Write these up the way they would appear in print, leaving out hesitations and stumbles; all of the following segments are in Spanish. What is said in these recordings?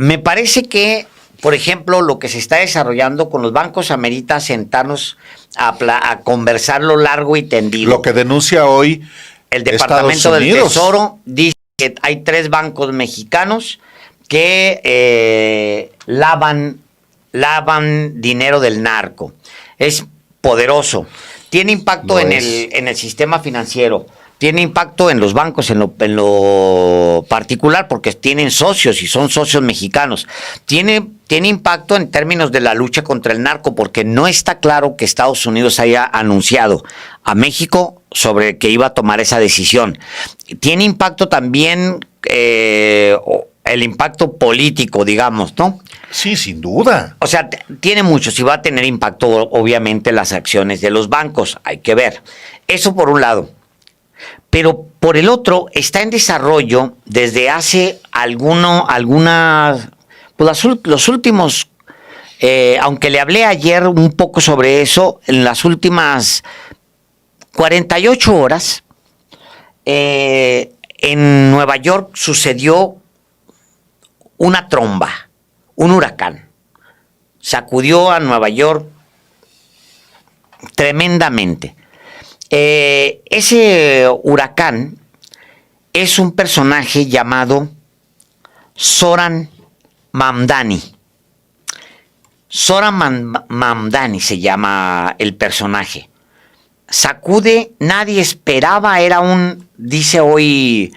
Me parece que, por ejemplo, lo que se está desarrollando con los bancos amerita sentarnos a conversarlo largo y tendido. Lo que denuncia hoy el Departamento del Tesoro dice que hay 3 bancos mexicanos que lavan dinero del narco. Es poderoso. Tiene impacto en el sistema financiero. Tiene impacto en los bancos en lo particular porque tienen socios y son socios mexicanos. Tiene impacto en términos de la lucha contra el narco porque no está claro que Estados Unidos haya anunciado a México sobre que iba a tomar esa decisión. Tiene impacto también el impacto político, digamos, ¿no? Sí, sin duda. O sea, tiene mucho. Si va a tener impacto, obviamente, las acciones de los bancos. Hay que ver. Eso por un lado. Pero por el otro, está en desarrollo desde hace los últimos, aunque le hablé ayer un poco sobre eso, en las últimas 48 horas, en Nueva York sucedió una tromba, un huracán. Sacudió a Nueva York tremendamente. Ese huracán es un personaje llamado Zoran Mamdani. Zoran Mamdani se llama el personaje. Sacude, nadie esperaba, dice hoy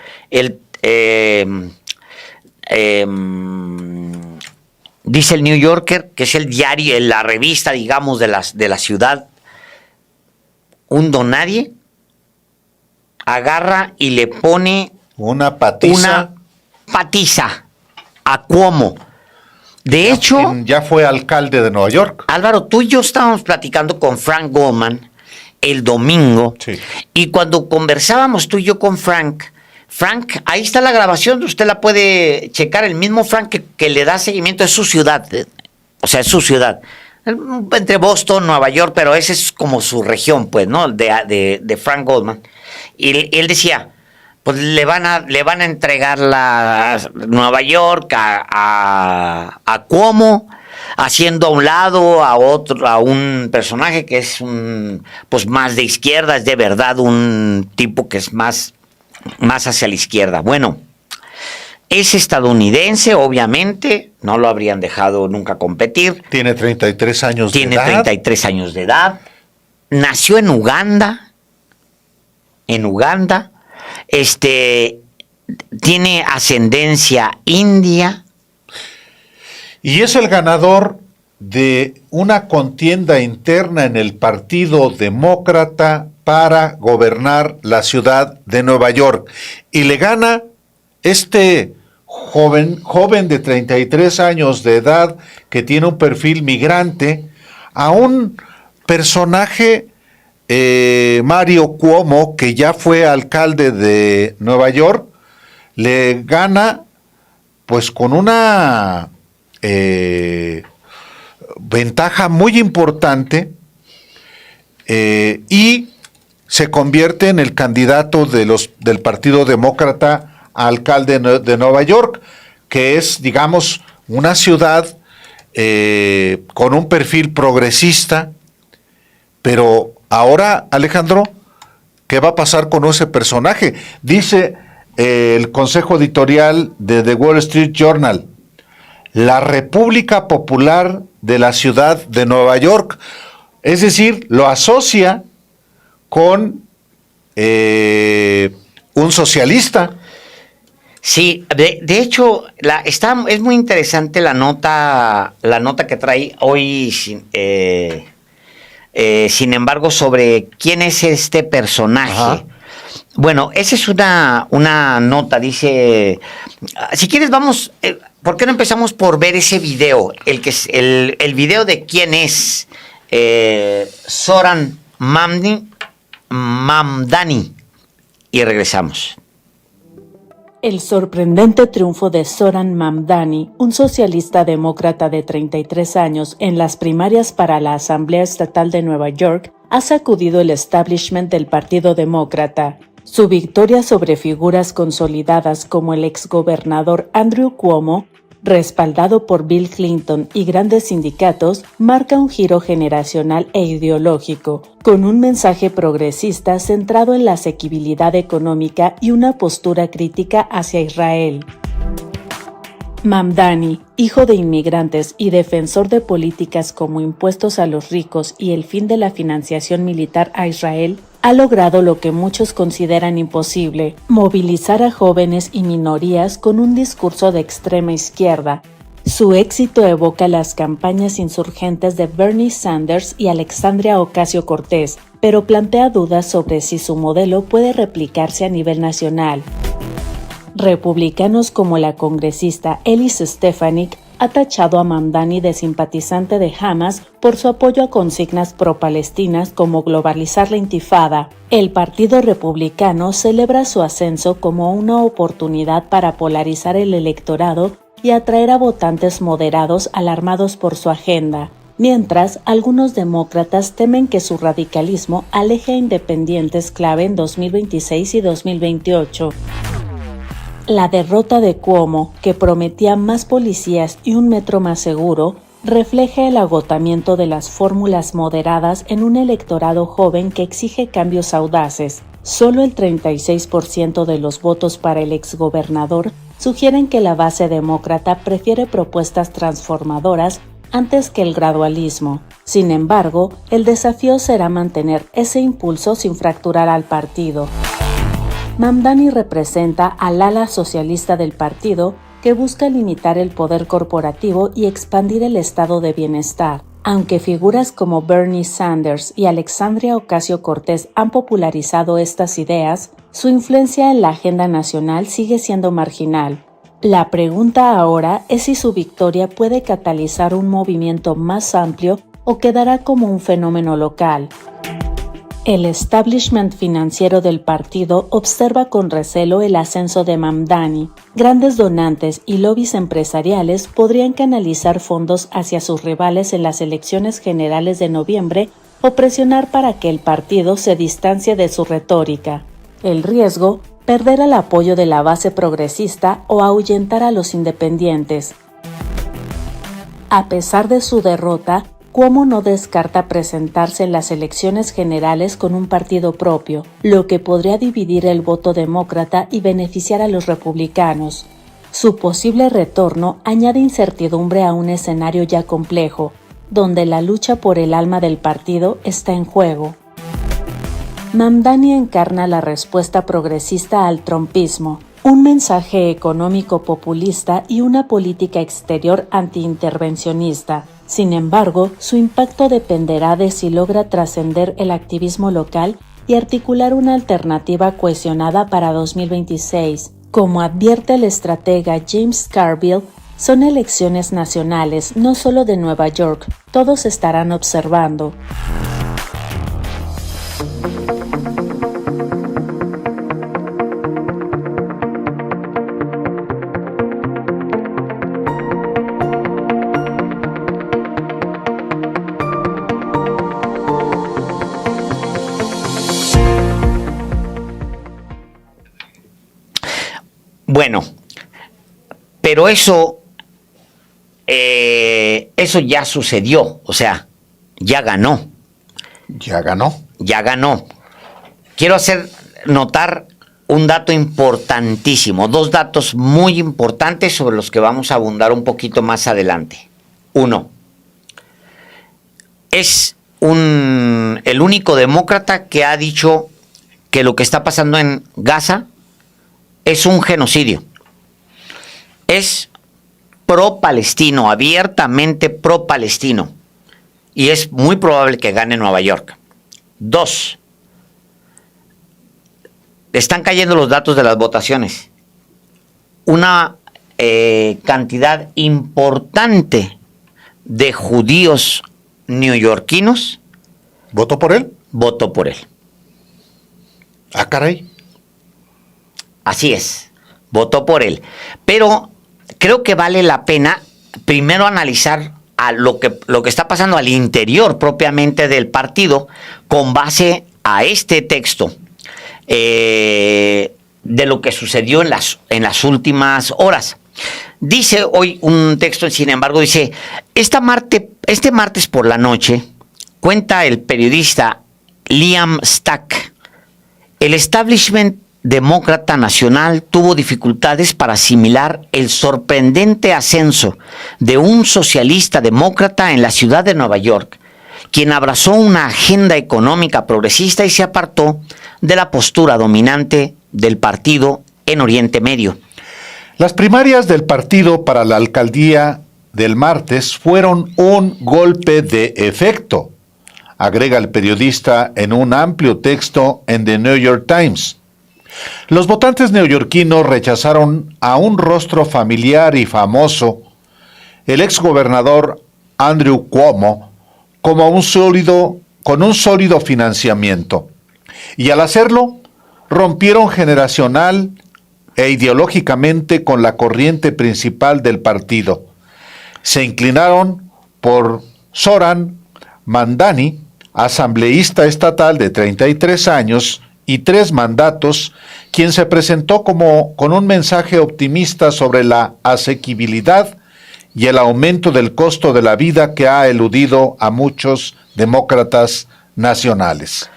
dice el New Yorker, que es el diario, la revista, digamos, de la ciudad. Un don nadie agarra y le pone una patiza a Cuomo. De hecho, ya fue alcalde de Nueva York. Álvaro, tú y yo estábamos platicando con Frank Goldman el domingo, sí. Y cuando conversábamos tú y yo con Frank, ahí está la grabación, usted la puede checar, el mismo Frank que le da seguimiento, es su ciudad, o sea, es su ciudad. Entre Boston, Nueva York, pero esa es como su región, pues, ¿no? De Frank Goldman. Y él decía, pues le van a entregar Nueva York a Cuomo, haciendo a un lado a un personaje que es pues más de izquierda, es de verdad un tipo que es más hacia la izquierda. Bueno, es estadounidense, obviamente, no lo habrían dejado nunca competir. Tiene 33 años de edad. Tiene 33 años de edad. Nació en Uganda. Tiene ascendencia india. Y es el ganador de una contienda interna en el Partido Demócrata para gobernar la ciudad de Nueva York. Y le gana este joven de 33 años de edad que tiene un perfil migrante a un personaje, Mario Cuomo, que ya fue alcalde de Nueva York. Le gana pues con una ventaja muy importante y se convierte en el candidato del Partido Demócrata a alcalde de Nueva York, que es, digamos, una ciudad con un perfil progresista. Pero ahora, Alejandro, ¿qué va a pasar con ese personaje? Dice el consejo editorial de The Wall Street Journal: la República Popular de la ciudad de Nueva York. Es decir, lo asocia con un socialista. Sí, de hecho, es muy interesante la nota que trae hoy, sin embargo, sobre quién es este personaje. Ajá. Bueno, esa es una nota, dice, si quieres vamos, ¿por qué no empezamos por ver ese video? El video de quién es Zoran Mamdani, y regresamos. El sorprendente triunfo de Zoran Mamdani, un socialista demócrata de 33 años en las primarias para la Asamblea Estatal de Nueva York, ha sacudido el establishment del Partido Demócrata. Su victoria sobre figuras consolidadas como el exgobernador Andrew Cuomo respaldado por Bill Clinton y grandes sindicatos, marca un giro generacional e ideológico, con un mensaje progresista centrado en la asequibilidad económica y una postura crítica hacia Israel. Mamdani, hijo de inmigrantes y defensor de políticas como impuestos a los ricos y el fin de la financiación militar a Israel, ha logrado lo que muchos consideran imposible: movilizar a jóvenes y minorías con un discurso de extrema izquierda. Su éxito evoca las campañas insurgentes de Bernie Sanders y Alexandria Ocasio-Cortez, pero plantea dudas sobre si su modelo puede replicarse a nivel nacional. Republicanos como la congresista Elise Stefanik ha tachado a Mamdani de simpatizante de Hamas por su apoyo a consignas pro-palestinas como globalizar la intifada. El Partido Republicano celebra su ascenso como una oportunidad para polarizar el electorado y atraer a votantes moderados alarmados por su agenda, mientras algunos demócratas temen que su radicalismo aleje a independientes clave en 2026 y 2028. La derrota de Cuomo, que prometía más policías y un metro más seguro, refleja el agotamiento de las fórmulas moderadas en un electorado joven que exige cambios audaces. Solo el 36% de los votos para el exgobernador sugieren que la base demócrata prefiere propuestas transformadoras antes que el gradualismo. Sin embargo, el desafío será mantener ese impulso sin fracturar al partido. Mamdani representa al ala socialista del partido, que busca limitar el poder corporativo y expandir el estado de bienestar. Aunque figuras como Bernie Sanders y Alexandria Ocasio-Cortez han popularizado estas ideas, su influencia en la agenda nacional sigue siendo marginal. La pregunta ahora es si su victoria puede catalizar un movimiento más amplio o quedará como un fenómeno local. El establishment financiero del partido observa con recelo el ascenso de Mamdani. Grandes donantes y lobbies empresariales podrían canalizar fondos hacia sus rivales en las elecciones generales de noviembre o presionar para que el partido se distancie de su retórica. El riesgo: perder el apoyo de la base progresista o ahuyentar a los independientes. A pesar de su derrota, Cuomo no descarta presentarse en las elecciones generales con un partido propio, lo que podría dividir el voto demócrata y beneficiar a los republicanos. Su posible retorno añade incertidumbre a un escenario ya complejo, donde la lucha por el alma del partido está en juego. Mamdani encarna la respuesta progresista al trumpismo, un mensaje económico populista y una política exterior antiintervencionista. Sin embargo, su impacto dependerá de si logra trascender el activismo local y articular una alternativa cohesionada para 2026. Como advierte el estratega James Carville, son elecciones nacionales, no solo de Nueva York. Todos estarán observando. Bueno, pero eso ya sucedió, o sea, ya ganó. Ya ganó. Ya ganó. Quiero hacer notar un dato importantísimo, dos datos muy importantes sobre los que vamos a abundar un poquito más adelante. Uno, es el único demócrata que ha dicho que lo que está pasando en Gaza es un genocidio. Es pro-palestino, abiertamente pro-palestino. Y es muy probable que gane Nueva York. Dos, están cayendo los datos de las votaciones. Una cantidad importante de judíos neoyorquinos ¿Votó por él? votó por él. Ah, caray. Así es, votó por él. Pero creo que vale la pena primero analizar a lo que está pasando al interior propiamente del partido con base a este texto de lo que sucedió en las últimas horas. Dice hoy un texto, sin embargo, dice, este martes por la noche, cuenta el periodista Liam Stack, el establishment demócrata nacional tuvo dificultades para asimilar el sorprendente ascenso de un socialista demócrata en la ciudad de Nueva York, quien abrazó una agenda económica progresista y se apartó de la postura dominante del partido en Oriente Medio. Las primarias del partido para la alcaldía del martes fueron un golpe de efecto, agrega el periodista en un amplio texto en The New York Times. Los votantes neoyorquinos rechazaron a un rostro familiar y famoso, el exgobernador Andrew Cuomo, con un sólido financiamiento. Y al hacerlo, rompieron generacional e ideológicamente con la corriente principal del partido. Se inclinaron por Zoran Mamdani, asambleísta estatal de 33 años y 3 mandatos, quien se presentó con un mensaje optimista sobre la asequibilidad y el aumento del costo de la vida que ha eludido a muchos demócratas nacionales.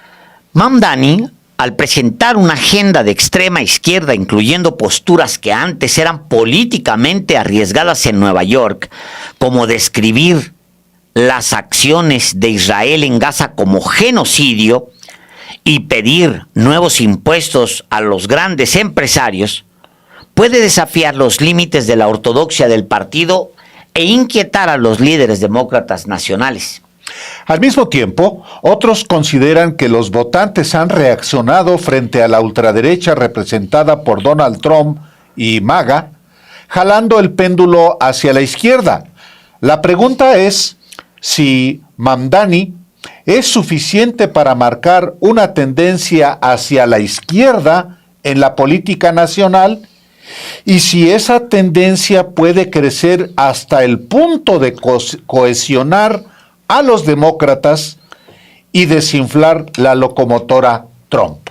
Mamdani, al presentar una agenda de extrema izquierda, incluyendo posturas que antes eran políticamente arriesgadas en Nueva York, como describir las acciones de Israel en Gaza como genocidio y pedir nuevos impuestos a los grandes empresarios, puede desafiar los límites de la ortodoxia del partido e inquietar a los líderes demócratas nacionales. Al mismo tiempo, otros consideran que los votantes han reaccionado frente a la ultraderecha representada por Donald Trump y MAGA, jalando el péndulo hacia la izquierda. La pregunta es si Mamdani es suficiente para marcar una tendencia hacia la izquierda en la política nacional y si esa tendencia puede crecer hasta el punto de cohesionar a los demócratas y desinflar la locomotora Trump.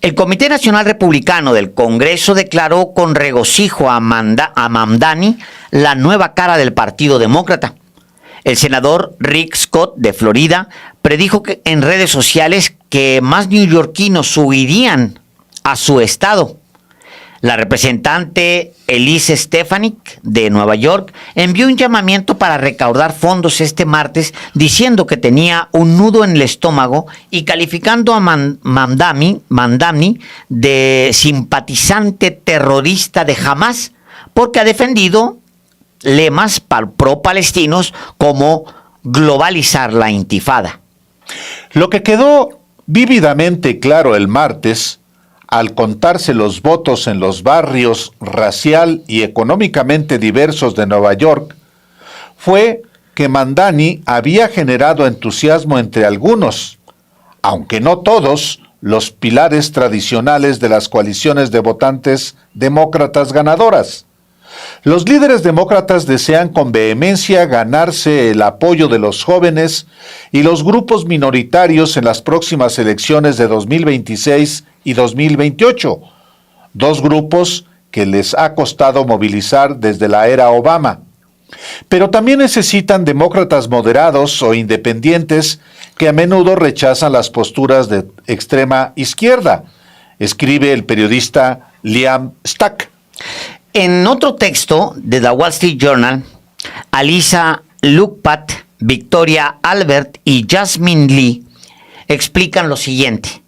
El Comité Nacional Republicano del Congreso declaró con regocijo a Mamdani la nueva cara del Partido Demócrata. El senador Rick Scott de Florida predijo que en redes sociales que más neoyorquinos huirían a su estado. La representante Elise Stefanik de Nueva York envió un llamamiento para recaudar fondos este martes diciendo que tenía un nudo en el estómago y calificando a Mamdani de simpatizante terrorista de Hamás porque ha defendido lemas pro-palestinos como globalizar la intifada. Lo que quedó vívidamente claro el martes, al contarse los votos en los barrios racial y económicamente diversos de Nueva York, fue que Mamdani había generado entusiasmo entre algunos, aunque no todos, los pilares tradicionales de las coaliciones de votantes demócratas ganadoras. Los líderes demócratas desean con vehemencia ganarse el apoyo de los jóvenes y los grupos minoritarios en las próximas elecciones de 2026 y 2028, 2 grupos que les ha costado movilizar desde la era Obama. Pero también necesitan demócratas moderados o independientes que a menudo rechazan las posturas de extrema izquierda, escribe el periodista Liam Stack. En otro texto de The Wall Street Journal, Alisa Lukpat, Victoria Albert y Jasmine Lee explican lo siguiente.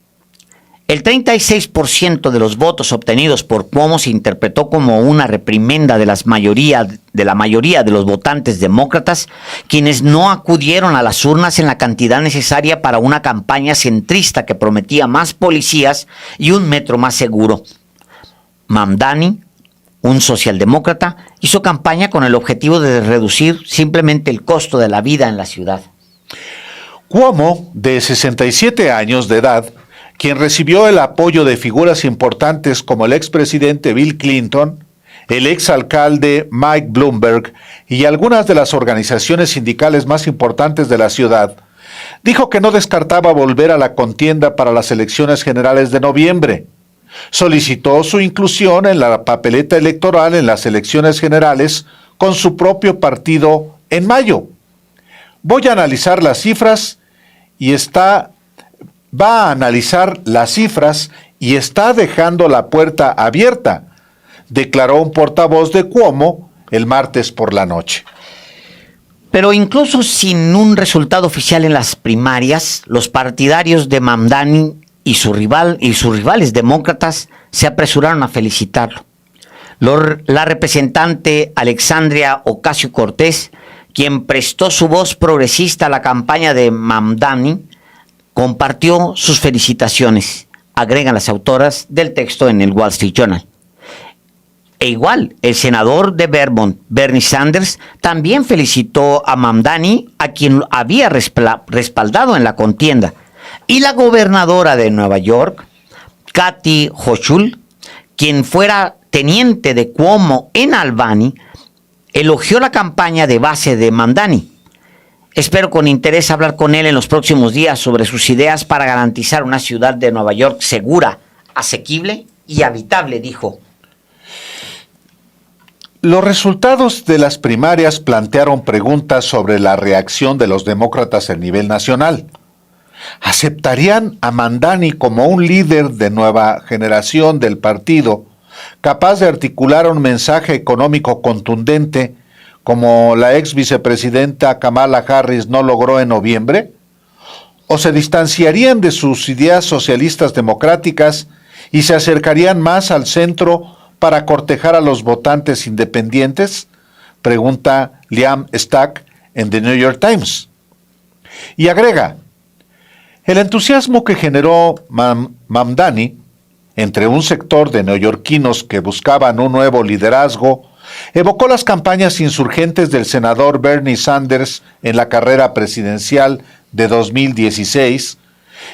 El 36% de los votos obtenidos por Cuomo se interpretó como una reprimenda de la mayoría de los votantes demócratas, quienes no acudieron a las urnas en la cantidad necesaria para una campaña centrista que prometía más policías y un metro más seguro. Mamdani, un socialdemócrata, hizo campaña con el objetivo de reducir simplemente el costo de la vida en la ciudad. Cuomo, de 67 años de edad, quien recibió el apoyo de figuras importantes como el expresidente Bill Clinton, el exalcalde Mike Bloomberg y algunas de las organizaciones sindicales más importantes de la ciudad, dijo que no descartaba volver a la contienda para las elecciones generales de noviembre. solicitó su inclusión en la papeleta electoral en las elecciones generales con su propio partido en mayo. Voy a analizar las cifras y va a analizar las cifras y está dejando la puerta abierta, declaró un portavoz de Cuomo el martes por la noche. Pero incluso sin un resultado oficial en las primarias, los partidarios de Mamdani y sus rivales demócratas se apresuraron a felicitarlo. La representante Alexandria Ocasio-Cortez, quien prestó su voz progresista a la campaña de Mamdani, compartió sus felicitaciones, agregan las autoras del texto en el Wall Street Journal. E igual, el senador de Vermont, Bernie Sanders, también felicitó a Mamdani, a quien había respaldado en la contienda. Y la gobernadora de Nueva York, Kathy Hochul, quien fuera teniente de Cuomo en Albany, elogió la campaña de base de Mamdani. Espero con interés hablar con él en los próximos días sobre sus ideas para garantizar una ciudad de Nueva York segura, asequible y habitable, dijo. Los resultados de las primarias plantearon preguntas sobre la reacción de los demócratas a nivel nacional. ¿Aceptarían a Mamdani como un líder de nueva generación del partido, capaz de articular un mensaje económico contundente como la ex vicepresidenta Kamala Harris no logró en noviembre? ¿O se distanciarían de sus ideas socialistas democráticas y se acercarían más al centro para cortejar a los votantes independientes? Pregunta Liam Stack en The New York Times. Y agrega, el entusiasmo que generó Mamdani entre un sector de neoyorquinos que buscaban un nuevo liderazgo evocó las campañas insurgentes del senador Bernie Sanders en la carrera presidencial de 2016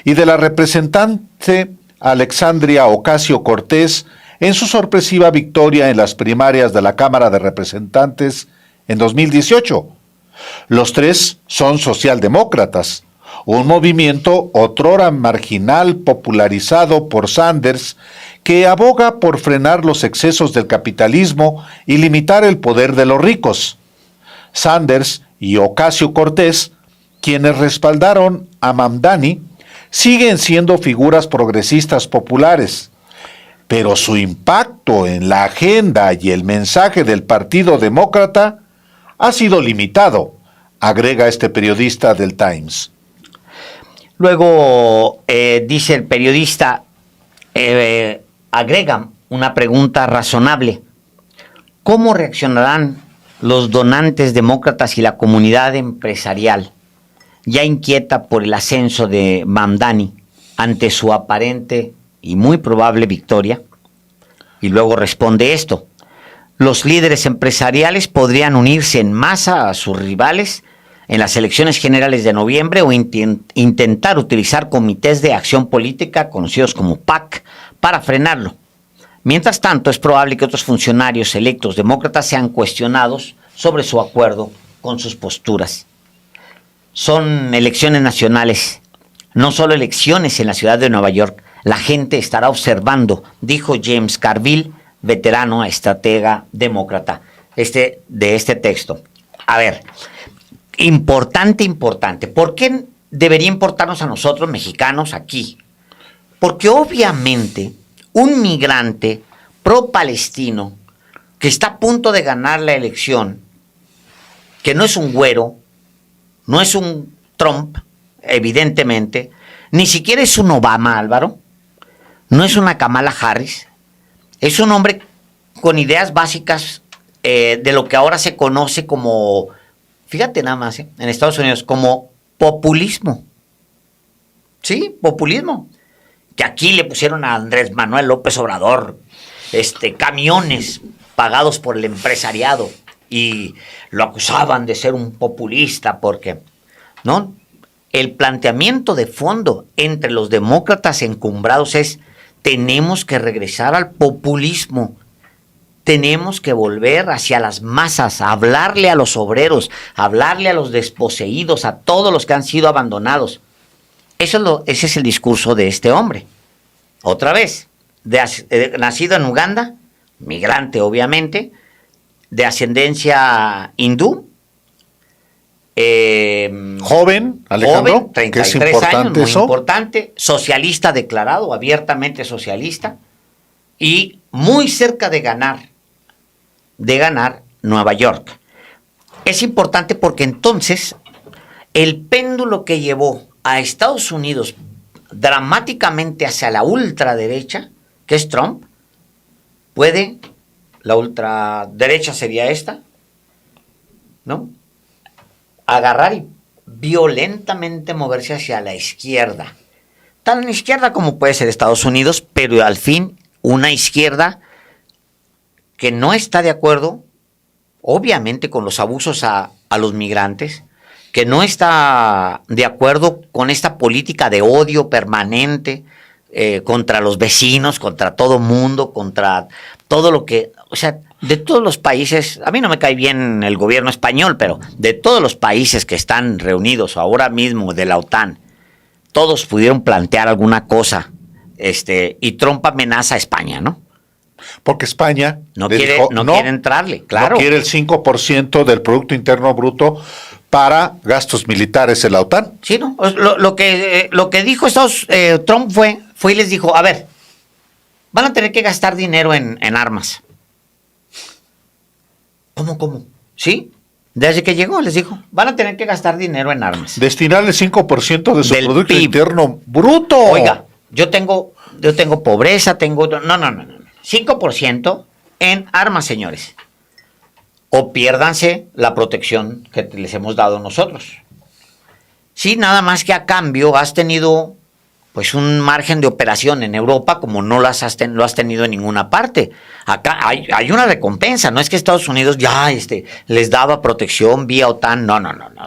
y de la representante Alexandria Ocasio-Cortez en su sorpresiva victoria en las primarias de la Cámara de Representantes en 2018. Los tres son socialdemócratas, un movimiento otrora marginal popularizado por Sanders que aboga por frenar los excesos del capitalismo y limitar el poder de los ricos. Sanders y Ocasio-Cortez, quienes respaldaron a Mamdani, siguen siendo figuras progresistas populares, pero su impacto en la agenda y el mensaje del Partido Demócrata ha sido limitado, agrega este periodista del Times. Luego, dice el periodista, agrega una pregunta razonable. ¿Cómo reaccionarán los donantes demócratas y la comunidad empresarial, ya inquieta por el ascenso de Mamdani, ante su aparente y muy probable victoria? Y luego responde esto. Los líderes empresariales podrían unirse en masa a sus rivales en las elecciones generales de noviembre o intentar utilizar comités de acción política, conocidos como PAC, para frenarlo. Mientras tanto, es probable que otros funcionarios electos demócratas sean cuestionados sobre su acuerdo con sus posturas. Son elecciones nacionales, no solo elecciones en la ciudad de Nueva York. La gente estará observando, dijo James Carville, veterano estratega demócrata, de este texto. A ver, importante. ¿Por qué debería importarnos a nosotros mexicanos aquí? Porque obviamente un migrante pro-palestino que está a punto de ganar la elección, que no es un güero, no es un Trump, evidentemente, ni siquiera es un Obama, Álvaro, no es una Kamala Harris, es un hombre con ideas básicas de lo que ahora se conoce como, fíjate nada más, en Estados Unidos, como populismo. Sí, populismo. Que aquí le pusieron a Andrés Manuel López Obrador camiones pagados por el empresariado y lo acusaban de ser un populista porque, ¿no? El planteamiento de fondo entre los demócratas encumbrados es: tenemos que regresar al populismo, tenemos que volver hacia las masas, hablarle a los obreros, hablarle a los desposeídos, a todos los que han sido abandonados. Ese es el discurso de este hombre. Otra vez, nacido en Uganda, migrante obviamente, de ascendencia hindú. Joven, Alejandro, joven, que es 33 importante años, muy eso. importante, socialista declarado, abiertamente socialista, y muy cerca de ganar Nueva York. Es importante porque entonces el péndulo que llevó a Estados Unidos dramáticamente hacia la ultraderecha, que es Trump, la ultraderecha sería esta, ¿no? Agarrar y violentamente moverse hacia la izquierda. Tan izquierda como puede ser Estados Unidos, pero al fin una izquierda que no está de acuerdo, obviamente, con los abusos a los migrantes, que no está de acuerdo con esta política de odio permanente contra los vecinos, contra todo mundo, contra todo lo que, o sea, de todos los países, a mí no me cae bien el gobierno español, pero de todos los países que están reunidos ahora mismo de la OTAN, todos pudieron plantear alguna cosa, y Trump amenaza a España, ¿no? Porque España no quiere entrarle, claro. No quiere el 5% del Producto Interno Bruto para gastos militares en la OTAN. Sí, ¿no? Lo que dijo Trump fue y les dijo, a ver, van a tener que gastar dinero en armas. ¿Cómo? ¿Sí? Desde que llegó les dijo, van a tener que gastar dinero en armas. Destinar el 5% de su Del Producto PIB. Interno Bruto. Oiga, yo tengo pobreza, No. 5% en armas, señores. O piérdanse la protección que les hemos dado nosotros. Sí, nada más que a cambio has tenido pues un margen de operación en Europa como no lo has tenido en ninguna parte. Acá hay una recompensa, no es que Estados Unidos ya les daba protección vía OTAN, no,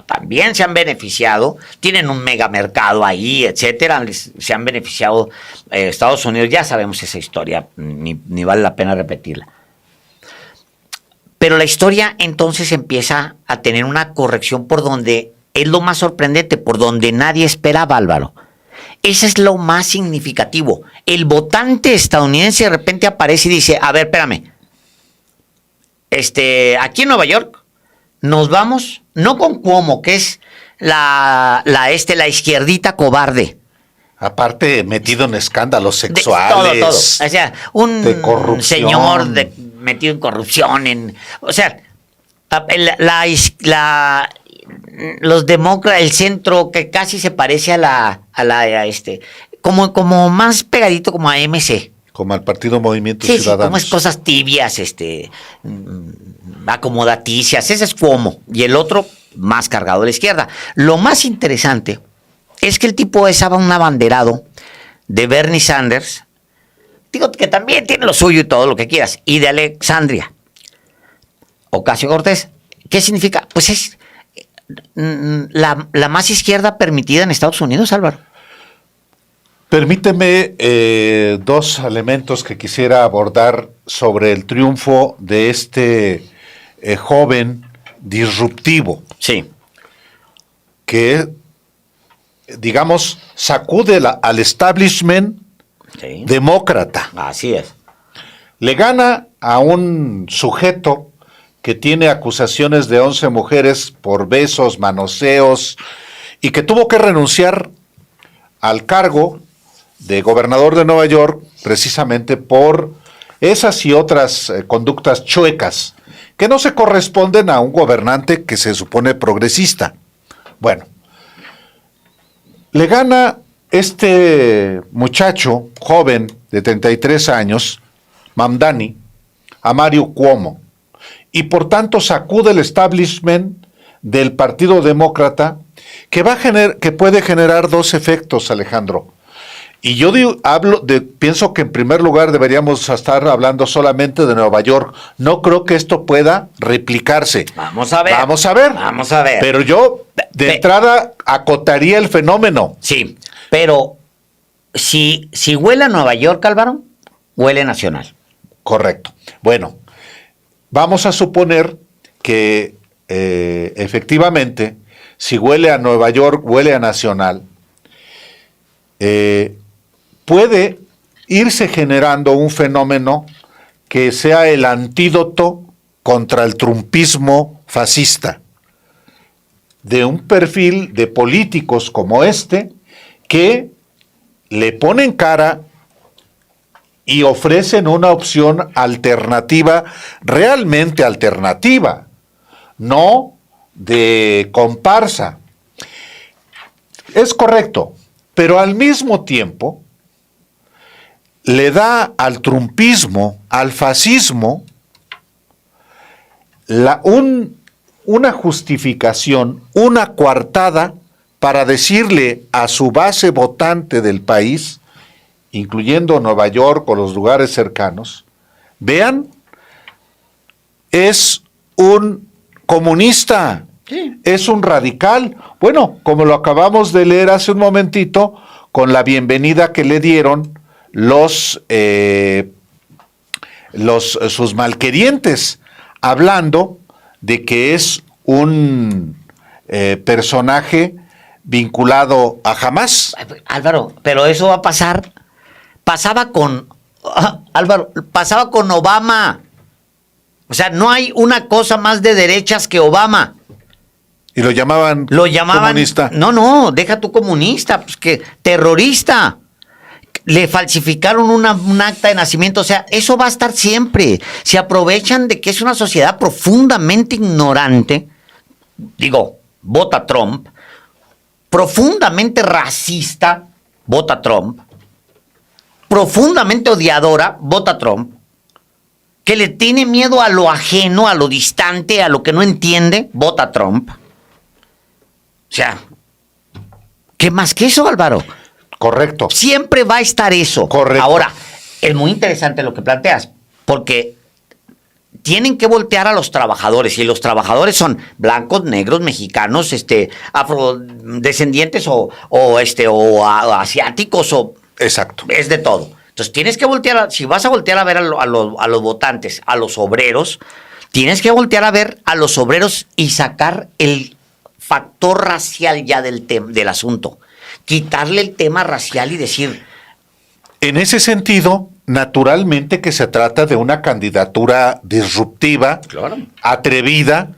también se han beneficiado, tienen un megamercado ahí, etcétera, se han beneficiado Estados Unidos, ya sabemos esa historia, ni vale la pena repetirla. Pero la historia entonces empieza a tener una corrección por donde es lo más sorprendente, por donde nadie esperaba, Álvaro. Eso es lo más significativo. El votante estadounidense de repente aparece y dice, a ver, espérame, aquí en Nueva York nos vamos, no con Cuomo, que es la izquierdita cobarde. Aparte, metido en escándalos sexuales. Todo. O sea, un de corrupción. señor metido en corrupción. Los demócratas, el centro, que casi se parece como más pegadito como a MC. Como al Partido Movimiento Sí, Ciudadano. como es cosas tibias, acomodaticias, ese es Cuomo. Y el otro, más cargado a la izquierda. Lo más interesante es que el tipo estaba un abanderado de Bernie Sanders, digo que también tiene lo suyo y todo lo que quieras, y de Alexandria Ocasio-Cortez. ¿Qué significa? Pues es la más izquierda permitida en Estados Unidos, Álvaro. Permíteme dos elementos que quisiera abordar sobre el triunfo de este joven disruptivo. Sí. Que, digamos, sacude al establishment Sí. demócrata. Así es. Le gana a un sujeto que tiene acusaciones de 11 mujeres por besos, manoseos, y que tuvo que renunciar al cargo de gobernador de Nueva York precisamente por esas y otras conductas chuecas que no se corresponden a un gobernante que se supone progresista. Bueno, le gana este muchacho joven de 33 años, Mamdani, a Mario Cuomo, y por tanto sacude el establishment del Partido Demócrata que puede generar dos efectos, Alejandro. Y yo pienso que en primer lugar deberíamos estar hablando solamente de Nueva York. No creo que esto pueda replicarse. Vamos a ver. Vamos a ver. Pero yo de entrada acotaría el fenómeno. Sí, pero si huele a Nueva York, Álvaro, huele nacional. Correcto. Bueno, vamos a suponer que efectivamente, si huele a Nueva York, huele a nacional. Puede irse generando un fenómeno que sea el antídoto contra el trumpismo fascista, de un perfil de políticos como este que le ponen cara y ofrecen una opción alternativa, realmente alternativa, no de comparsa. Es correcto, pero al mismo tiempo le da al trumpismo, al fascismo, una justificación, una coartada para decirle a su base votante del país, incluyendo Nueva York o los lugares cercanos, vean, es un comunista, sí, es un radical. Bueno, como lo acabamos de leer hace un momentito, con la bienvenida que le dieron sus malquerientes, hablando de que es un personaje vinculado a Hamás. Álvaro, pero eso va a pasar. Pasaba con Obama. O sea, no hay una cosa más de derechas que Obama. Y lo llamaban comunista. No, deja tu comunista, pues que terrorista. Le falsificaron un acta de nacimiento. O sea, eso va a estar siempre. Se aprovechan de que es una sociedad profundamente ignorante. Digo, vota Trump. Profundamente racista, vota Trump. Profundamente odiadora, vota Trump. Que le tiene miedo a lo ajeno, a lo distante, a lo que no entiende, vota Trump. O sea, ¿qué más que eso, Álvaro? Correcto. Siempre va a estar eso. Correcto. Ahora, es muy interesante lo que planteas, porque tienen que voltear a los trabajadores, y los trabajadores son blancos, negros, mexicanos, afrodescendientes o asiáticos o... Exacto. Es de todo. Entonces tienes que voltear, si vas a voltear a ver a los votantes, a los obreros, tienes que voltear a ver a los obreros y sacar el factor racial ya del asunto. Quitarle el tema racial y decir... En ese sentido, naturalmente que se trata de una candidatura disruptiva, claro, atrevida,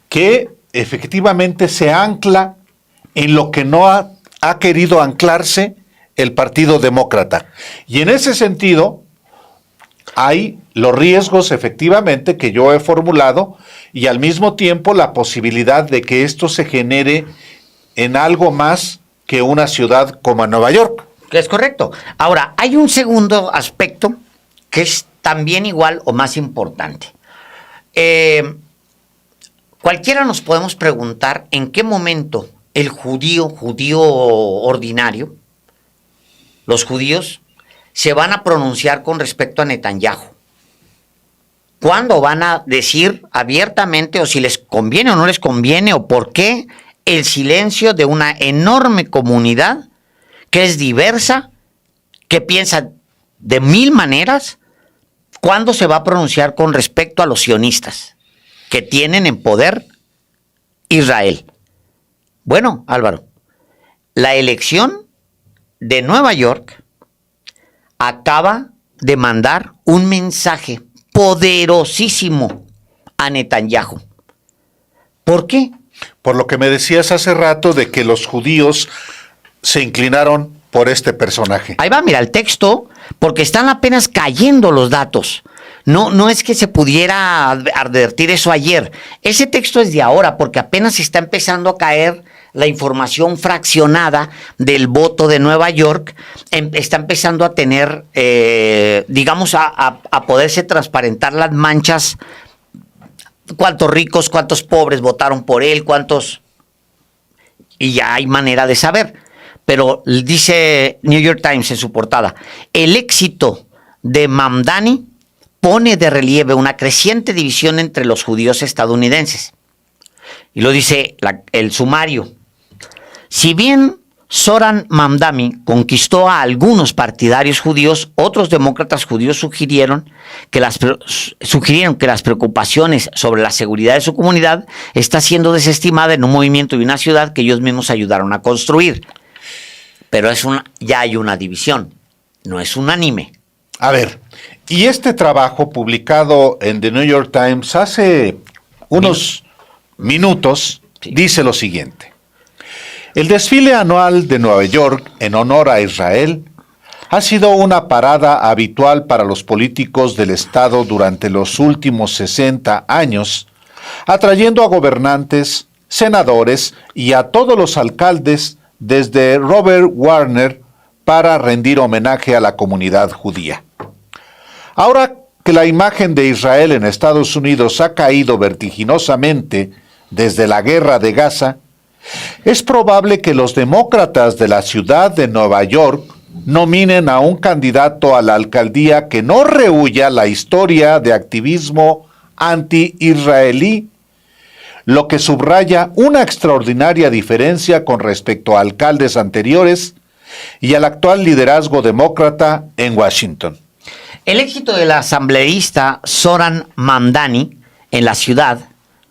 que efectivamente se ancla en lo que no ha querido anclarse el Partido Demócrata. Y en ese sentido, hay los riesgos efectivamente que yo he formulado y al mismo tiempo la posibilidad de que esto se genere en algo más que una ciudad como Nueva York. Que es correcto. Ahora, hay un segundo aspecto que es también igual o más importante. Cualquiera nos podemos preguntar en qué momento el judío ordinario, los judíos, se van a pronunciar con respecto a Netanyahu. ¿Cuándo van a decir abiertamente o si les conviene o no les conviene o por qué el silencio de una enorme comunidad que es diversa, que piensa de mil maneras? ¿Cuándo se va a pronunciar con respecto a los sionistas que tienen en poder Israel? Bueno, Álvaro, la elección de Nueva York acaba de mandar un mensaje poderosísimo a Netanyahu. ¿Por qué? Por lo que me decías hace rato de que los judíos se inclinaron por este personaje. Ahí va, mira el texto, porque están apenas cayendo los datos. No es que se pudiera advertir eso ayer. Ese texto es de ahora, porque apenas está empezando a caer la información fraccionada del voto de Nueva York. Está empezando a tener, digamos, a poderse transparentar las manchas. Cuántos ricos, cuántos pobres votaron por él, cuántos... Y ya hay manera de saber. Pero dice New York Times en su portada, el éxito de Mamdani pone de relieve una creciente división entre los judíos estadounidenses. Y lo dice el sumario. Si bien Zoran Mamdani conquistó a algunos partidarios judíos, otros demócratas judíos sugirieron que las preocupaciones sobre la seguridad de su comunidad está siendo desestimada en un movimiento y una ciudad que ellos mismos ayudaron a construir. Pero ya hay una división. no es unánime. A ver, y este trabajo publicado en The New York Times hace unos minutos Sí. dice lo siguiente. El desfile anual de Nueva York en honor a Israel ha sido una parada habitual para los políticos del Estado durante los últimos 60 años, atrayendo a gobernantes, senadores y a todos los alcaldes desde Robert Warner para rendir homenaje a la comunidad judía. Ahora que la imagen de Israel en Estados Unidos ha caído vertiginosamente desde la guerra de Gaza, es probable que los demócratas de la ciudad de Nueva York nominen a un candidato a la alcaldía que no rehúya la historia de activismo anti-israelí, lo que subraya una extraordinaria diferencia con respecto a alcaldes anteriores y al actual liderazgo demócrata en Washington. El éxito del asambleísta Zoran Mamdani en la ciudad,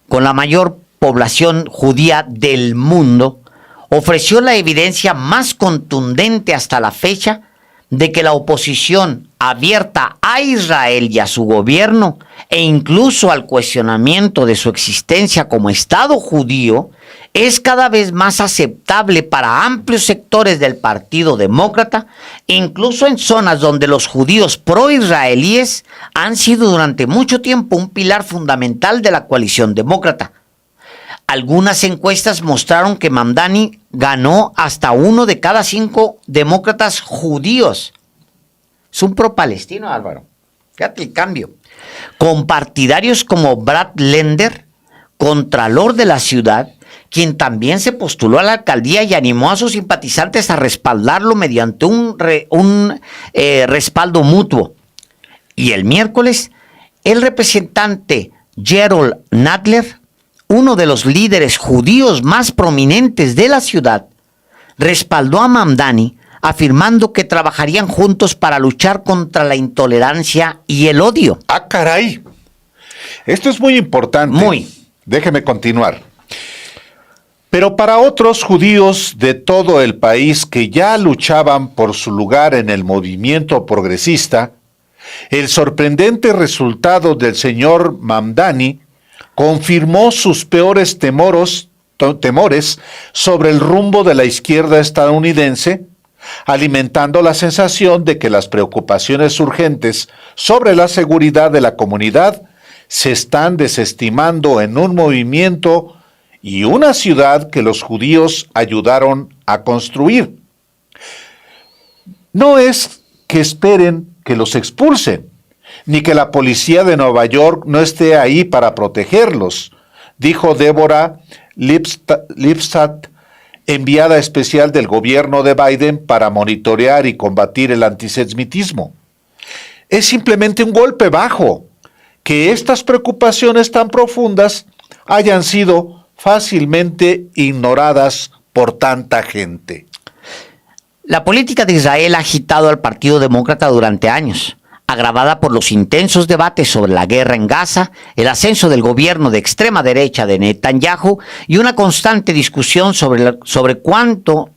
con la mayor población judía del mundo, ofreció la evidencia más contundente hasta la fecha de que la oposición abierta a Israel y a su gobierno, e incluso al cuestionamiento de su existencia como Estado judío, es cada vez más aceptable para amplios sectores del Partido Demócrata, incluso en zonas donde los judíos pro-israelíes han sido durante mucho tiempo un pilar fundamental de la coalición demócrata. Algunas encuestas mostraron que Mamdani ganó hasta 1 de cada 5 demócratas judíos. Es un pro-palestino, Álvaro. Fíjate el cambio. Con partidarios como Brad Lender, contralor de la ciudad, quien también se postuló a la alcaldía y animó a sus simpatizantes a respaldarlo mediante un respaldo mutuo. Y el miércoles, el representante Gerald Nadler, uno de los líderes judíos más prominentes de la ciudad, respaldó a Mamdani, afirmando que trabajarían juntos para luchar contra la intolerancia y el odio. ¡Ah, caray! Esto es muy importante. Muy. Déjeme continuar. Pero para otros judíos de todo el país que ya luchaban por su lugar en el movimiento progresista, el sorprendente resultado del señor Mamdani confirmó sus peores temores sobre el rumbo de la izquierda estadounidense, alimentando la sensación de que las preocupaciones urgentes sobre la seguridad de la comunidad se están desestimando en un movimiento y una ciudad que los judíos ayudaron a construir. No es que esperen que los expulsen, ni que la policía de Nueva York no esté ahí para protegerlos, dijo Deborah Lipstadt, enviada especial del gobierno de Biden para monitorear y combatir el antisemitismo. Es simplemente un golpe bajo, que estas preocupaciones tan profundas hayan sido fácilmente ignoradas por tanta gente. La política de Israel ha agitado al Partido Demócrata durante años, agravada por los intensos debates sobre la guerra en Gaza, el ascenso del gobierno de extrema derecha de Netanyahu y una constante discusión sobre cuándo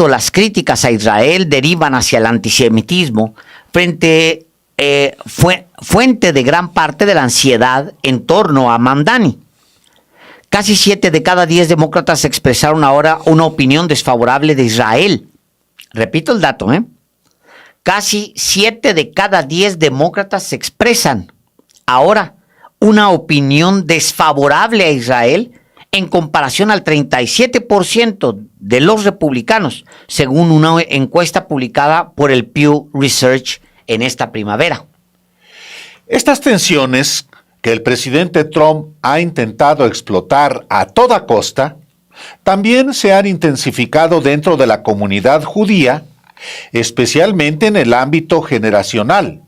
las críticas a Israel derivan hacia el antisemitismo, fuente de gran parte de la ansiedad en torno a Mamdani. Casi 7 de cada 10 demócratas expresaron ahora una opinión desfavorable de Israel. Repito el dato, Casi 7 de cada 10 demócratas expresan ahora una opinión desfavorable a Israel en comparación al 37% de los republicanos, según una encuesta publicada por el Pew Research en esta primavera. Estas tensiones que el presidente Trump ha intentado explotar a toda costa, también se han intensificado dentro de la comunidad judía, especialmente en el ámbito generacional.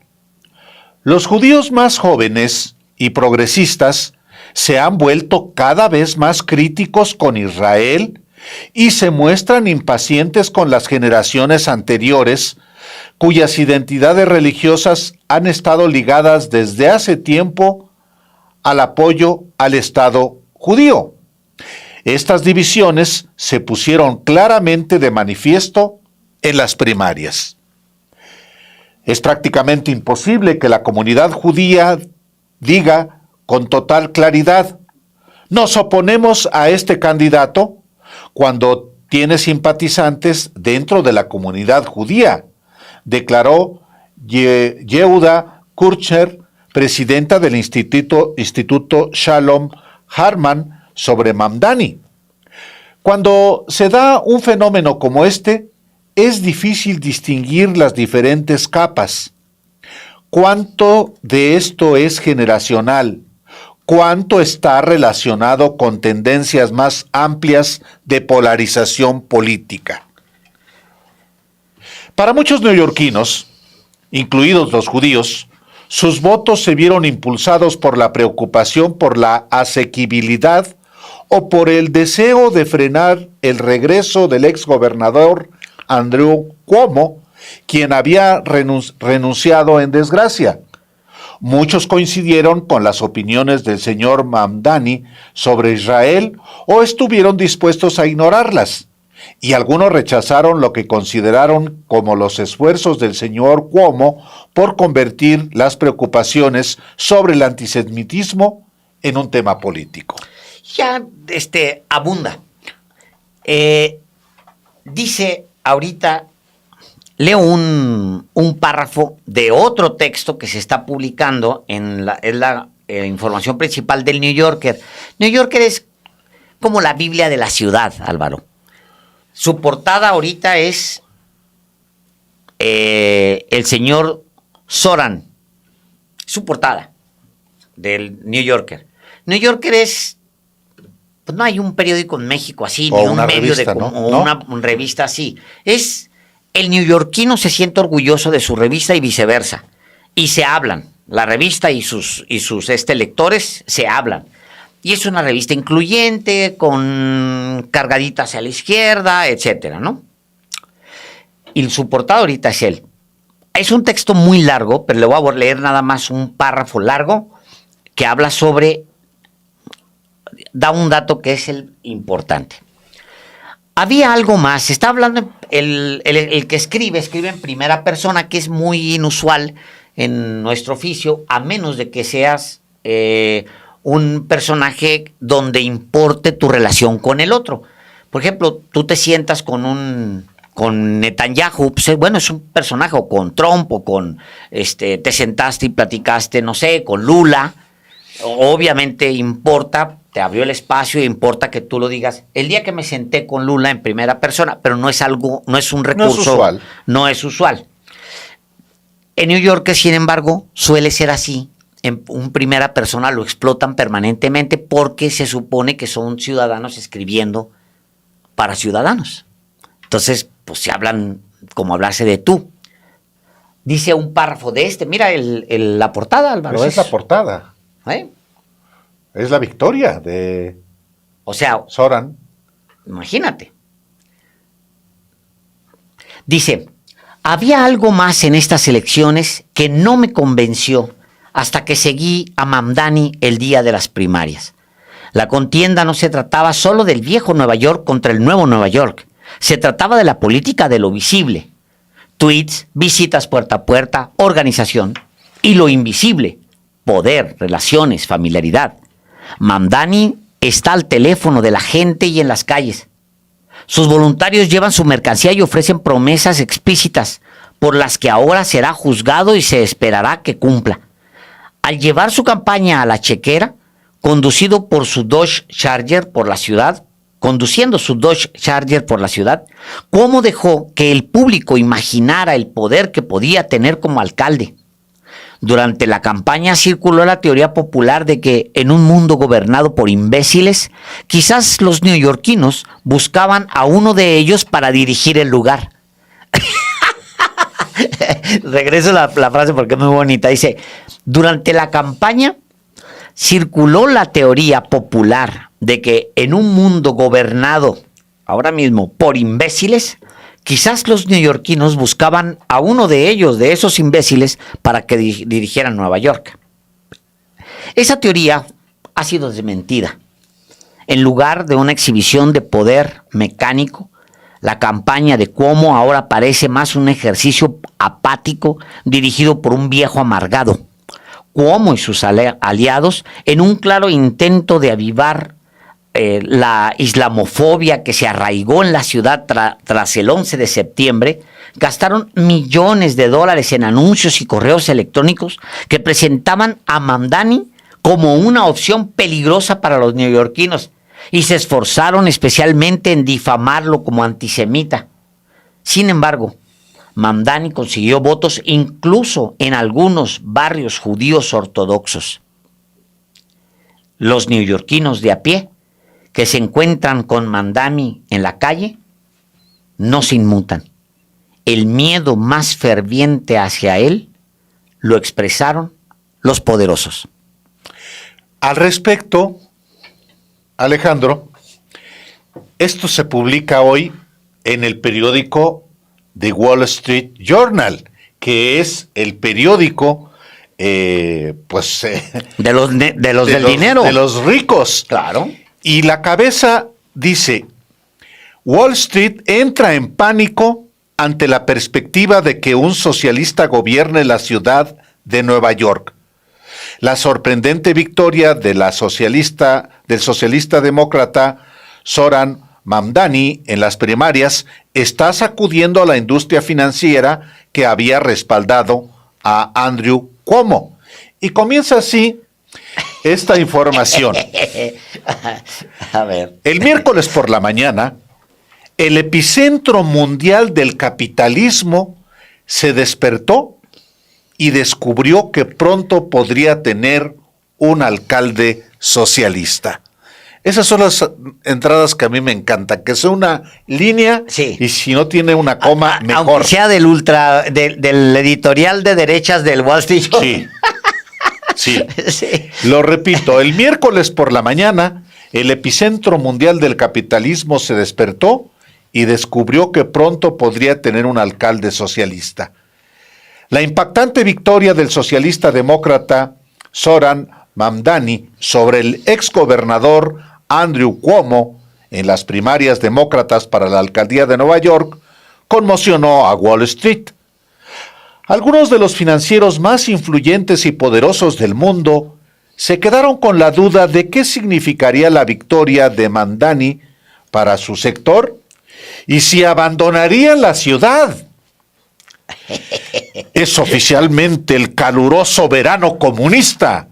Los judíos más jóvenes y progresistas se han vuelto cada vez más críticos con Israel y se muestran impacientes con las generaciones anteriores, cuyas identidades religiosas han estado ligadas desde hace tiempo al apoyo al Estado judío. Estas divisiones se pusieron claramente de manifiesto en las primarias. Es prácticamente imposible que la comunidad judía diga con total claridad: nos oponemos a este candidato, cuando tiene simpatizantes dentro de la comunidad judía, declaró Yehuda Kurcher, presidenta del Instituto Shalom Harman, sobre Mamdani. Cuando se da un fenómeno como este, es difícil distinguir las diferentes capas. ¿Cuánto de esto es generacional? ¿Cuánto está relacionado con tendencias más amplias de polarización política? Para muchos neoyorquinos, incluidos los judíos, sus votos se vieron impulsados por la preocupación por la asequibilidad o por el deseo de frenar el regreso del exgobernador Andrew Cuomo, quien había renunciado en desgracia. Muchos coincidieron con las opiniones del señor Mamdani sobre Israel o estuvieron dispuestos a ignorarlas, y algunos rechazaron lo que consideraron como los esfuerzos del señor Cuomo por convertir las preocupaciones sobre el antisemitismo en un tema político. Ya abunda. Dice ahorita, leo un párrafo de otro texto que se está publicando es la información principal del New Yorker. New Yorker es como la Biblia de la ciudad, Álvaro. Su portada ahorita es el señor Soran. Su portada del New Yorker. New Yorker es, pues no hay un periódico en México así, o ni un medio revista, de, ¿no? o ¿No? una revista así. Es el neoyorquino se siente orgulloso de su revista y viceversa. Y se hablan. La revista y sus lectores se hablan. Y es una revista incluyente, con cargaditas hacia la izquierda, etcétera, ¿no? Y su portada ahorita es él. Es un texto muy largo, pero le voy a leer nada más un párrafo largo que habla sobre, da un dato que es el importante. Había algo más, está hablando, el que escribe en primera persona, que es muy inusual en nuestro oficio, a menos de que seas un personaje donde importe tu relación con el otro. Por ejemplo, tú te sientas con Netanyahu, pues, bueno, es un personaje, o con Trump, o con, te sentaste y platicaste, no sé, con Lula. Obviamente importa, te abrió el espacio, importa que tú lo digas. El día que me senté con Lula en primera persona, pero no es algo, no es un recurso, no es usual. En New York, sin embargo, suele ser así. En un primera persona lo explotan permanentemente porque se supone que son ciudadanos escribiendo para ciudadanos. Entonces, pues se hablan como hablarse de tú. Dice un párrafo de mira la portada, Álvaro. Esa es la portada. ¿Eh? Es la victoria de Soran. Imagínate. Dice, había algo más en estas elecciones que no me convenció hasta que seguí a Mamdani el día de las primarias. La contienda no se trataba solo del viejo Nueva York contra el nuevo Nueva York. Se trataba de la política de lo visible. Tweets, visitas puerta a puerta, organización. Y lo invisible. Poder, relaciones, familiaridad. Mamdani está al teléfono de la gente y en las calles. Sus voluntarios llevan su mercancía y ofrecen promesas explícitas por las que ahora será juzgado y se esperará que cumpla. Al llevar su campaña a la chequera, conduciendo su Dodge Charger por la ciudad, Cuomo dejó que el público imaginara el poder que podía tener como alcalde. Durante la campaña circuló la teoría popular de que en un mundo gobernado por imbéciles, quizás los neoyorquinos buscaban a uno de ellos para dirigir el lugar. Regreso la frase porque es muy bonita. Dice, durante la campaña circuló la teoría popular de que en un mundo gobernado ahora mismo por imbéciles, quizás los neoyorquinos buscaban a uno de ellos, de esos imbéciles, para que dirigieran Nueva York. Esa teoría ha sido desmentida. En lugar de una exhibición de poder mecánico, La campaña de Cuomo ahora parece más un ejercicio apático dirigido por un viejo amargado. Cuomo y sus aliados, en un claro intento de avivar la islamofobia que se arraigó en la ciudad tras el 11 de septiembre, gastaron millones de dólares en anuncios y correos electrónicos que presentaban a Mamdani como una opción peligrosa para los neoyorquinos y se esforzaron especialmente en difamarlo como antisemita. Sin embargo, Mamdani consiguió votos incluso en algunos barrios judíos ortodoxos. Los neoyorquinos de a pie que se encuentran con Mamdani en la calle no se inmutan. El miedo más ferviente hacia él lo expresaron los poderosos. Al respecto, Alejandro, esto se publica hoy en el periódico The Wall Street Journal, que es el periódico de los del dinero. De los ricos. Claro. Y la cabeza dice, Wall Street entra en pánico ante la perspectiva de que un socialista gobierne la ciudad de Nueva York. La sorprendente victoria del socialista demócrata Zoran Mamdani en las primarias está sacudiendo a la industria financiera que había respaldado a Andrew Cuomo. Y comienza así esta información. A ver. El miércoles por la mañana, el epicentro mundial del capitalismo se despertó y descubrió que pronto podría tener un alcalde socialista. Esas son las entradas que a mí me encantan, que sea una línea sí. Y si no tiene una coma, mejor. Aunque sea del editorial de derechas del Wall Street Journal. Sí. Sí. Lo repito, el miércoles por la mañana, el epicentro mundial del capitalismo se despertó y descubrió que pronto podría tener un alcalde socialista. La impactante victoria del socialista demócrata Zoran Mamdani sobre el exgobernador Andrew Cuomo en las primarias demócratas para la alcaldía de Nueva York conmocionó a Wall Street. Algunos de los financieros más influyentes y poderosos del mundo se quedaron con la duda de qué significaría la victoria de Mamdani para su sector y si abandonarían la ciudad. Es oficialmente el caluroso verano comunista,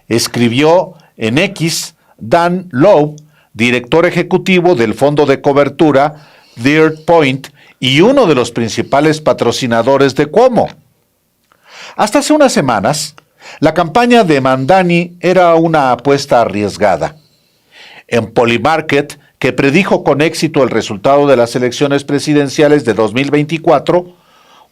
escribió en X Dan Loeb, director ejecutivo del fondo de cobertura Third Point y uno de los principales patrocinadores de Cuomo. Hasta hace unas semanas, la campaña de Mamdani era una apuesta arriesgada. En Polymarket, que predijo con éxito el resultado de las elecciones presidenciales de 2024,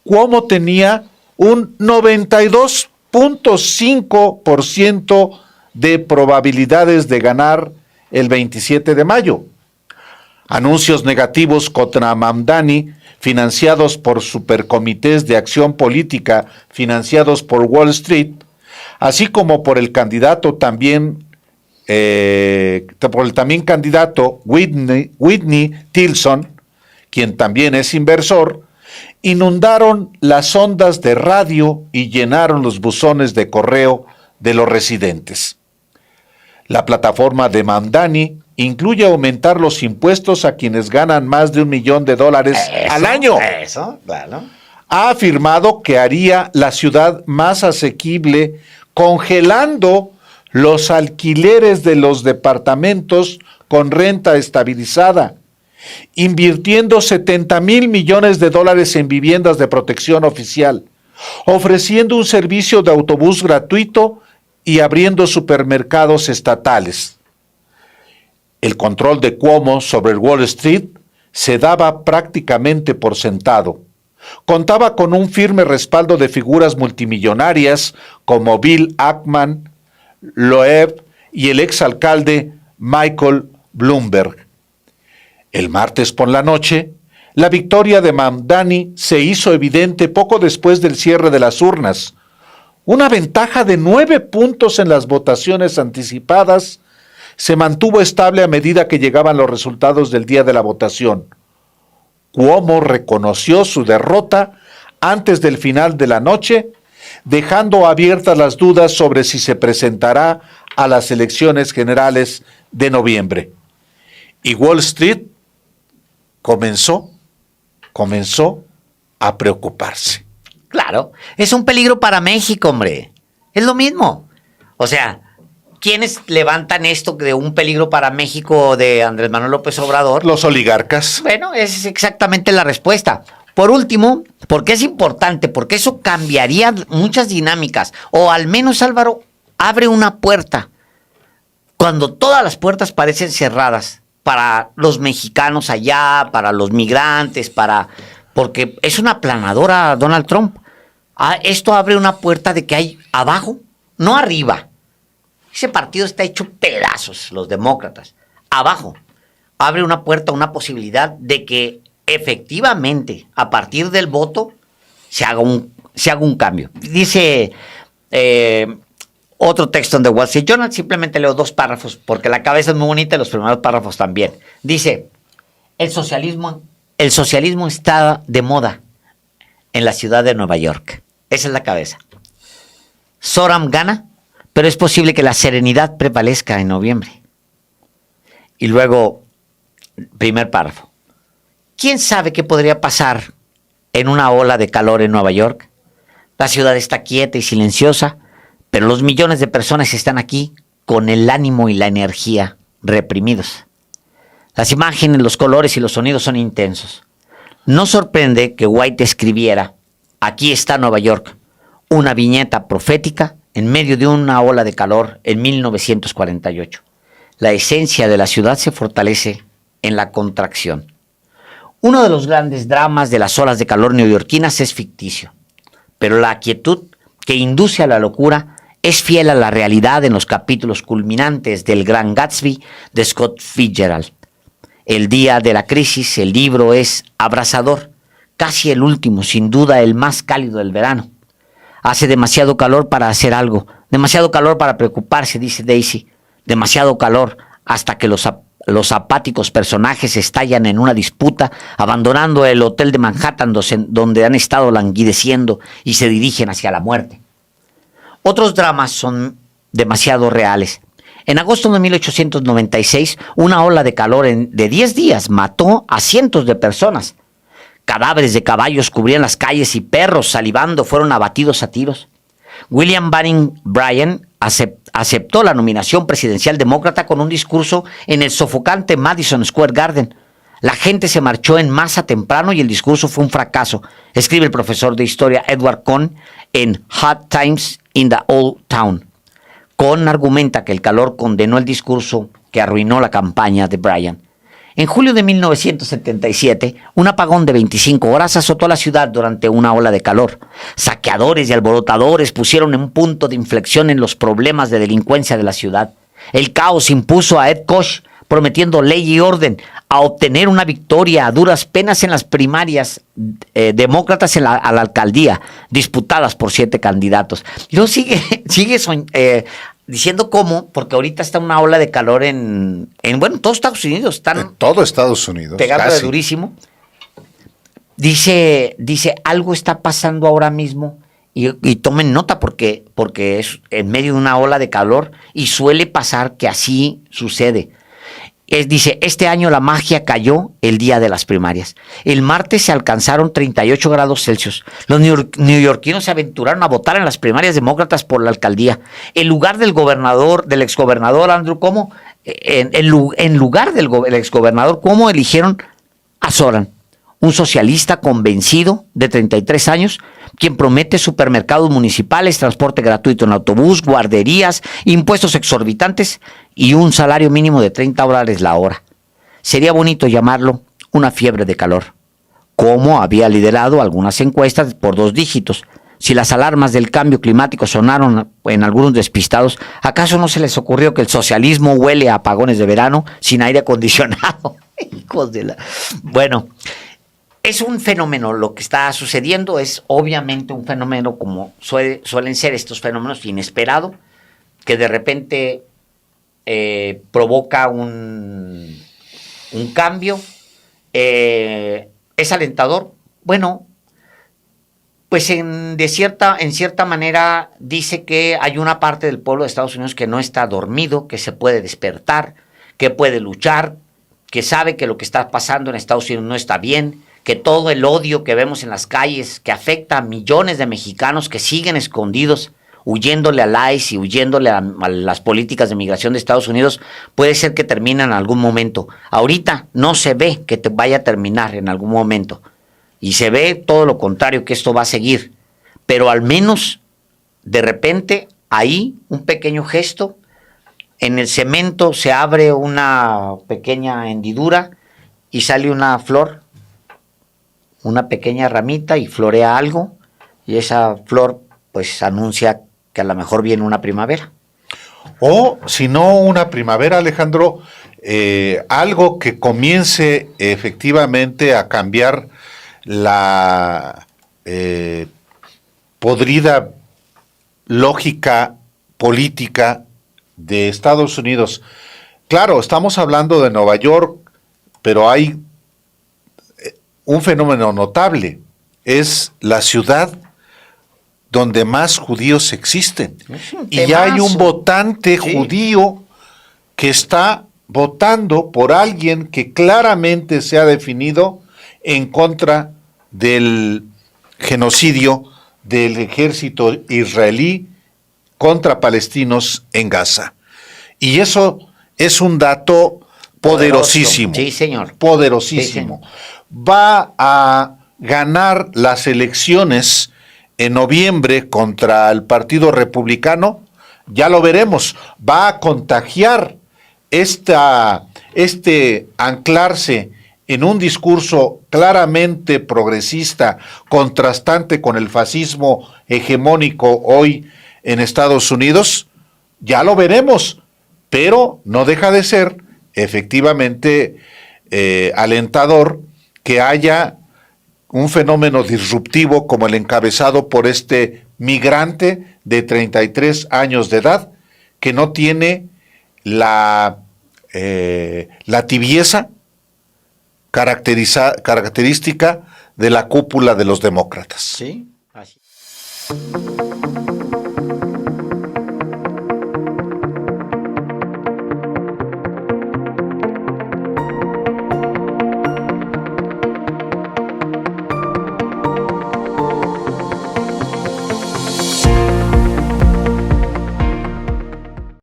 Cuomo tenía un 92.5% de probabilidades de ganar el 27 de mayo. Anuncios negativos contra Mamdani, financiados por supercomités de acción política financiados por Wall Street, así como por el candidato candidato Whitney Tilson, quien también es inversor, inundaron las ondas de radio y llenaron los buzones de correo de los residentes. La plataforma de Mamdani incluye aumentar los impuestos a quienes ganan más de $1 millón al año. Eso, claro. Ha afirmado que haría la ciudad más asequible congelando los alquileres de los departamentos con renta estabilizada, invirtiendo $70,000 millones en viviendas de protección oficial, ofreciendo un servicio de autobús gratuito y abriendo supermercados estatales. El control de Cuomo sobre el Wall Street se daba prácticamente por sentado. Contaba con un firme respaldo de figuras multimillonarias como Bill Ackman, Loeb y el exalcalde Michael Bloomberg. El martes por la noche, la victoria de Mamdani se hizo evidente poco después del cierre de las urnas. Una ventaja de 9 puntos en las votaciones anticipadas se mantuvo estable a medida que llegaban los resultados del día de la votación. Cuomo reconoció su derrota antes del final de la noche, dejando abiertas las dudas sobre si se presentará a las elecciones generales de noviembre. Y Wall Street comenzó a preocuparse. Claro, es un peligro para México, hombre. Es lo mismo. O sea, ¿quiénes levantan esto de un peligro para México de Andrés Manuel López Obrador? Los oligarcas. Bueno, esa es exactamente la respuesta. Por último, porque es importante, porque eso cambiaría muchas dinámicas, o al menos, Álvaro, abre una puerta. Cuando todas las puertas parecen cerradas para los mexicanos allá, para los migrantes, porque es una aplanadora Donald Trump. Esto abre una puerta de que hay abajo, no arriba. Ese partido está hecho pedazos, los demócratas. Abajo, abre una puerta, una posibilidad de que efectivamente, a partir del voto, se haga un cambio. Dice otro texto en The Wall Street Journal, simplemente leo 2 párrafos, porque la cabeza es muy bonita y los primeros párrafos también. Dice, el socialismo está de moda en la ciudad de Nueva York. Esa es la cabeza. Soram gana, pero es posible que la serenidad prevalezca en noviembre. Y luego, primer párrafo. ¿Quién sabe qué podría pasar en una ola de calor en Nueva York? La ciudad está quieta y silenciosa, pero los millones de personas están aquí con el ánimo y la energía reprimidos. Las imágenes, los colores y los sonidos son intensos. No sorprende que White escribiera, aquí está Nueva York, una viñeta profética en medio de una ola de calor en 1948. La esencia de la ciudad se fortalece en la contracción. Uno de los grandes dramas de las olas de calor neoyorquinas es ficticio, pero la quietud que induce a la locura es fiel a la realidad en los capítulos culminantes del Gran Gatsby de Scott Fitzgerald. El día de la crisis, el libro es abrasador, casi el último, sin duda el más cálido del verano. Hace demasiado calor para hacer algo, demasiado calor para preocuparse, dice Daisy, demasiado calor hasta que los apáticos personajes estallan en una disputa, abandonando el hotel de Manhattan donde han estado languideciendo y se dirigen hacia la muerte. Otros dramas son demasiado reales. En agosto de 1896, una ola de calor de 10 días mató a cientos de personas. Cadáveres de caballos cubrían las calles y perros salivando fueron abatidos a tiros. William Baring Bryan aceptó la nominación presidencial demócrata con un discurso en el sofocante Madison Square Garden. La gente se marchó en masa temprano y el discurso fue un fracaso, escribe el profesor de historia Edward Cohn en Hard Times in the Old Town. Cohn argumenta que el calor condenó el discurso que arruinó la campaña de Bryan. En julio de 1977, un apagón de 25 horas azotó la ciudad durante una ola de calor. Saqueadores y alborotadores pusieron un punto de inflexión en los problemas de delincuencia de la ciudad. El caos impuso a Ed Koch, prometiendo ley y orden, a obtener una victoria a duras penas en las primarias demócratas a la alcaldía, disputadas por 7 candidatos. Y luego sigue diciendo cómo, porque ahorita está una ola de calor en todo Estados Unidos. Están en todo Estados Unidos. Pegándole durísimo. Dice, algo está pasando ahora mismo y tomen nota porque es en medio de una ola de calor y suele pasar que así sucede. Dice, este año la magia cayó el día de las primarias. El martes se alcanzaron 38 grados Celsius. Los neoyorquinos se aventuraron a votar en las primarias demócratas por la alcaldía. En lugar del exgobernador Andrew Cuomo, en lugar del exgobernador Cuomo eligieron a Soran, un socialista convencido de 33 años, quien promete supermercados municipales, transporte gratuito en autobús, guarderías, impuestos exorbitantes y un salario mínimo de $30 la hora. Sería bonito llamarlo una fiebre de calor. Cuomo había liderado algunas encuestas por 2 dígitos. Si las alarmas del cambio climático sonaron en algunos despistados, ¿acaso no se les ocurrió que el socialismo huele a apagones de verano sin aire acondicionado? Hijos de la... Bueno, es un fenómeno, lo que está sucediendo es obviamente un fenómeno como suelen ser estos fenómenos inesperado, que de repente provoca un cambio. Es ¿Es alentador? Bueno, pues en cierta manera dice que hay una parte del pueblo de Estados Unidos que no está dormido, que se puede despertar, que puede luchar, que sabe que lo que está pasando en Estados Unidos no está bien, que todo el odio que vemos en las calles, que afecta a millones de mexicanos que siguen escondidos, huyéndole al ICE y huyéndole a las políticas de migración de Estados Unidos, puede ser que termine en algún momento. Ahorita no se ve que vaya a terminar en algún momento. Y se ve todo lo contrario, que esto va a seguir. Pero al menos, de repente, ahí, un pequeño gesto, en el cemento se abre una pequeña hendidura y sale una flor, una pequeña ramita y florea algo, y esa flor pues anuncia que a lo mejor viene una primavera. O si no una primavera, Alejandro, algo que comience efectivamente a cambiar la podrida lógica política de Estados Unidos. Claro, estamos hablando de Nueva York, pero hay un fenómeno notable. Es la ciudad donde más judíos existen. Y ya hay un votante judío que está votando por alguien que claramente se ha definido en contra del genocidio del ejército israelí contra palestinos en Gaza. Y eso es un dato poderosísimo. Sí, señor. Poderosísimo. Sí, señor. Va a ganar las elecciones en noviembre contra el Partido Republicano. Ya lo veremos. Va a contagiar este anclarse en un discurso claramente progresista, contrastante con el fascismo hegemónico hoy en Estados Unidos. Ya lo veremos, pero no deja de ser efectivamente alentador que haya un fenómeno disruptivo como el encabezado por este migrante de 33 años de edad que no tiene la tibieza característica de la cúpula de los demócratas. Sí, así.